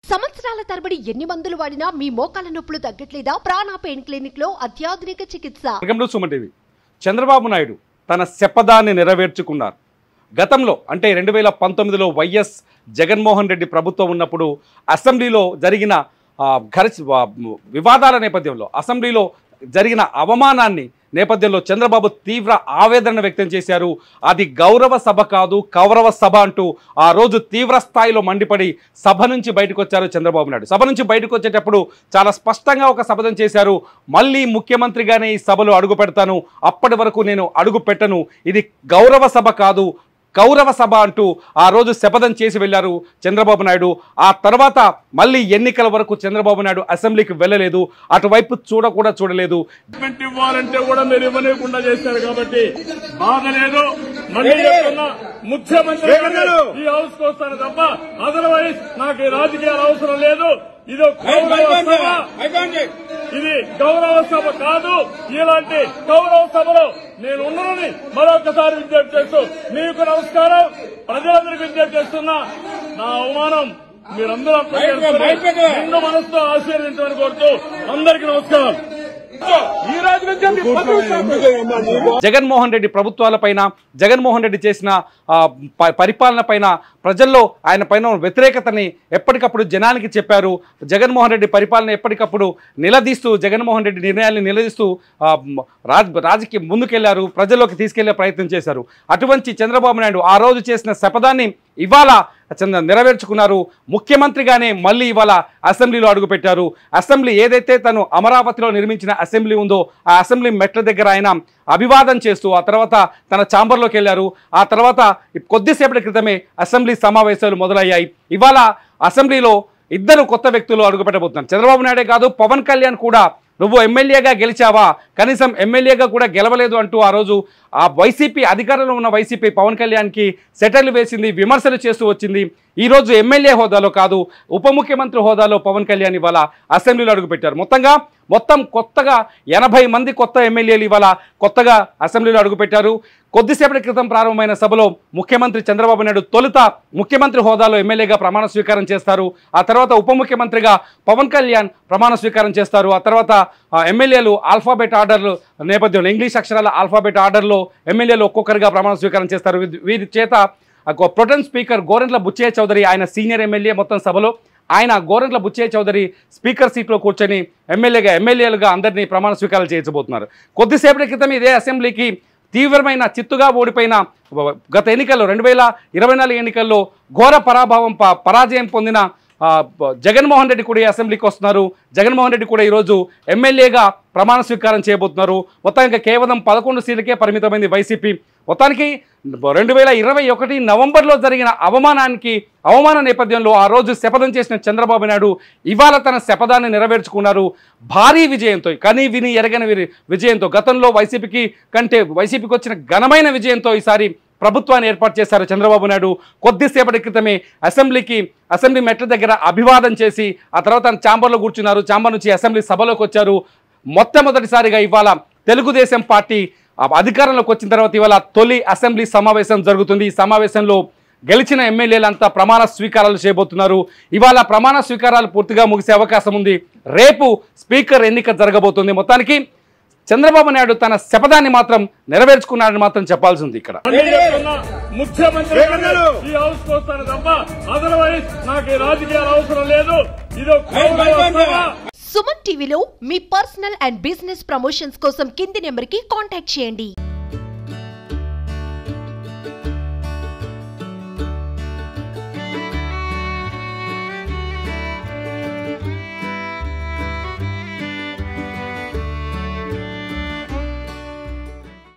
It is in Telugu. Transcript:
సంవత్సరాల తరబడి ఎన్ని మందులు వాడినా మీ మోకాల నొప్పులు తగ్గట్లేదా? ప్రాణ పెయిన్ క్లినిక్ లో అత్యాధునిక చికిత్స. సుమన్ టీవీ. చంద్రబాబు నాయుడు తన శపథాన్ని నెరవేర్చుకున్నారు. గతంలో అంటే 2019లో వైఎస్ జగన్మోహన్ రెడ్డి ప్రభుత్వం ఉన్నప్పుడు అసెంబ్లీలో జరిగిన వివాదాల నేపథ్యంలో, అసెంబ్లీలో జరిగిన అవమానాన్ని నేపథ్యంలో చంద్రబాబు తీవ్ర ఆవేదన వ్యక్తం చేశారు. అది గౌరవ సభ కాదు, కౌరవ సభ అంటూ ఆ రోజు తీవ్ర స్థాయిలో మండిపడి సభ నుంచి బయటకు వచ్చారు చంద్రబాబు నాయుడు. సభ నుంచి బయటకు వచ్చేటప్పుడు చాలా స్పష్టంగా ఒక శపథం చేశారు. మళ్ళీ ముఖ్యమంత్రిగానే ఈ సభలో అడుగు పెడతాను, అప్పటి వరకు నేను అడుగు పెట్టను, ఇది గౌరవ సభ కాదు కౌరవ సభ అంటూ ఆ రోజు శపథం చేసి వెళ్ళారు చంద్రబాబు నాయుడు. ఆ తర్వాత మళ్ళీ ఎన్నికల వరకు చంద్రబాబు నాయుడు అసెంబ్లీకి వెళ్ళలేదు, అటువైపు చూడలేదు. ఇవ్వాలంటే కూడా మీరు ఇవ్వలేకుండా చేశారు కాబట్టి బాధ లేదు. మళ్ళీ చెప్తున్నా, ముఖ్యమంత్రి ఈ హౌస్ కు వస్తాను తప్ప అదర్వైజ్ నాకు ఈ రాజకీయాలు అవసరం లేదు. ఇది గౌరవ సభ కాదు. ఇలాంటి గౌరవ సభలో నేను ఉన్నానని మరొకసారి విజ్ఞప్తి చేస్తూ మీకు నమస్కారం. ప్రజలందరికీ విజ్ఞప్తి చేస్తున్నా, నా అవమానం మీరందరూ నిండు మనసుతో ఆశీర్వదించమని కోరుతూ అందరికీ నమస్కారం. జగన్మోహన్ రెడ్డి ప్రభుత్వాలపైన, జగన్మోహన్ రెడ్డి చేసిన పరిపాలన పైన ప్రజల్లో ఆయన పైన వ్యతిరేకతని ఎప్పటికప్పుడు జనానికి చెప్పారు. జగన్మోహన్ రెడ్డి పరిపాలన ఎప్పటికప్పుడు నిలదీస్తూ, జగన్మోహన్ రెడ్డి నిర్ణయాన్ని నిలదీస్తూ రాజకీయ ముందుకెళ్లారు, ప్రజల్లోకి తీసుకెళ్లే ప్రయత్నం చేశారు. అటువంటి చంద్రబాబు నాయుడు ఆ రోజు చేసిన శపథాన్ని ఇవాళ నెరవేర్చుకున్నారు. ముఖ్యమంత్రిగానే మళ్ళీ ఇవాళ అసెంబ్లీలో అడుగుపెట్టారు. అసెంబ్లీ ఏదైతే తను అమరావతిలో నిర్మించిన అసెంబ్లీ ఉందో ఆ అసెంబ్లీ మెట్ల దగ్గర ఆయన అభివాదం చేస్తూ ఆ తర్వాత తన ఛాంబర్లోకి వెళ్ళారు. ఆ తర్వాత కొద్దిసేపటి క్రితమే అసెంబ్లీ సమావేశాలు మొదలయ్యాయి. ఇవాళ అసెంబ్లీలో ఇద్దరు కొత్త వ్యక్తులు అడుగుపెట్టబోతున్నారు. చంద్రబాబు నాయుడే కాదు, పవన్ కళ్యాణ్ కూడా నువ్వు ఎమ్మెల్యేగా గెలిచావా, కనీసం ఎమ్మెల్యేగా కూడా గెలవలేదు అంటూ ఆ రోజు ఆ వైసీపీ అధికారంలో ఉన్న వైసీపీ పవన్ కళ్యాణ్కి సెటర్లు వేసింది, విమర్శలు చేస్తూ వచ్చింది. ఈరోజు ఎమ్మెల్యే హోదాలో కాదు, ఉప ముఖ్యమంత్రి హోదాలో పవన్ కళ్యాణ్ ఇవాళ అసెంబ్లీలో అడుగుపెట్టారు. మొత్తం కొత్తగా 80 మంది కొత్త ఎమ్మెల్యేలు ఇవాళ కొత్తగా అసెంబ్లీలో అడుగుపెట్టారు. కొద్దిసేపటి క్రితం ప్రారంభమైన సభలో ముఖ్యమంత్రి చంద్రబాబు నాయుడు తొలుత ముఖ్యమంత్రి హోదాలో ఎమ్మెల్యేగా ప్రమాణ స్వీకారం చేస్తారు. ఆ తర్వాత ఉప ముఖ్యమంత్రిగా పవన్ కళ్యాణ్ ప్రమాణ స్వీకారం చేస్తారు. ఆ తర్వాత ఎమ్మెల్యేలు ఆల్ఫాబెట్ ఆర్డర్ నేపథ్యంలో, ఇంగ్లీష్ అక్షరాల ఆల్ఫాబెట్ ఆర్డర్లో ఎమ్మెల్యేలు ఒక్కొక్కరిగా ప్రమాణ స్వీకారం చేస్తారు. వీరి చేత ప్రొటెం స్పీకర్ గోరంట్ల బుచ్చయ్య చౌదరి, ఆయన సీనియర్ ఎమ్మెల్యే మొత్తం సభలో, ఆయన గోరంట్ల బుచ్చయ్య చౌదరి స్పీకర్ సీట్లో కూర్చొని ఎమ్మెల్యేలుగా అందరినీ ప్రమాణ స్వీకారాలు చేయించబోతున్నారు. కొద్దిసేపటి క్రితం ఇదే అసెంబ్లీకి తీవ్రమైన చిత్తుగా ఓడిపోయిన గత ఎన్నికల్లో 2024 ఎన్నికల్లో ఘోర పరాజయం పొందిన జగన్మోహన్ రెడ్డి కూడా ఈ అసెంబ్లీకి వస్తున్నారు. జగన్మోహన్ రెడ్డి కూడా ఈరోజు ఎమ్మెల్యేగా ప్రమాణ స్వీకారం చేయబోతున్నారు. మొత్తానికి కేవలం 11 సీట్లకే పరిమితమైంది వైసీపీ. మొత్తానికి 2021 నవంబర్లో జరిగిన అవమాన నేపథ్యంలో ఆ రోజు శపథం చేసిన చంద్రబాబు నాయుడు ఇవాళ తన శపథాన్ని నెరవేర్చుకున్నారు. భారీ విజయంతో, కనీ విని ఎరగని విజయంతో, గతంలో వైసీపీకి వచ్చిన ఘనమైన విజయంతో ఈసారి ప్రభుత్వాన్ని ఏర్పాటు చేశారు చంద్రబాబు నాయుడు. కొద్దిసేపటి క్రితమే అసెంబ్లీ మెట్ల దగ్గర అభివాదం చేసి ఆ తర్వాత ఛాంబర్లో కూర్చున్నారు. ఛాంబర్ నుంచి అసెంబ్లీ సభలోకి వచ్చారు. మొట్టమొదటిసారిగా ఇవాళ తెలుగుదేశం పార్టీ అధికారంలోకి వచ్చిన తర్వాత ఇవాళ తొలి అసెంబ్లీ సమావేశం జరుగుతుంది. ఈ సమావేశంలో గెలిచిన ఎమ్మెల్యేలంతా ప్రమాణ స్వీకారాలు చేయబోతున్నారు. ఇవాళ ప్రమాణ స్వీకారాలు పూర్తిగా ముగిసే అవకాశం ఉంది. రేపు స్పీకర్ ఎన్నిక జరగబోతుంది. మొత్తానికి చంద్రబాబు నాయుడు తన శపథాన్ని మాత్రం నెరవేర్చుకున్నాడని మాత్రం చెప్పాల్సి ఉంది. ఇక్కడ ముఖ్యమంత్రి ఈ హౌస్ కు వస్తాను తప్ప అదర్వైజ్ నాకు ఈ రాజకీయాలు అవసరం లేదు. సుమన్ టీవీలో మీ పర్సనల్ అండ్ బిజినెస్ ప్రమోషన్స్ కోసం కింది నెంబర్కి కాంటాక్ట్ చేయండి.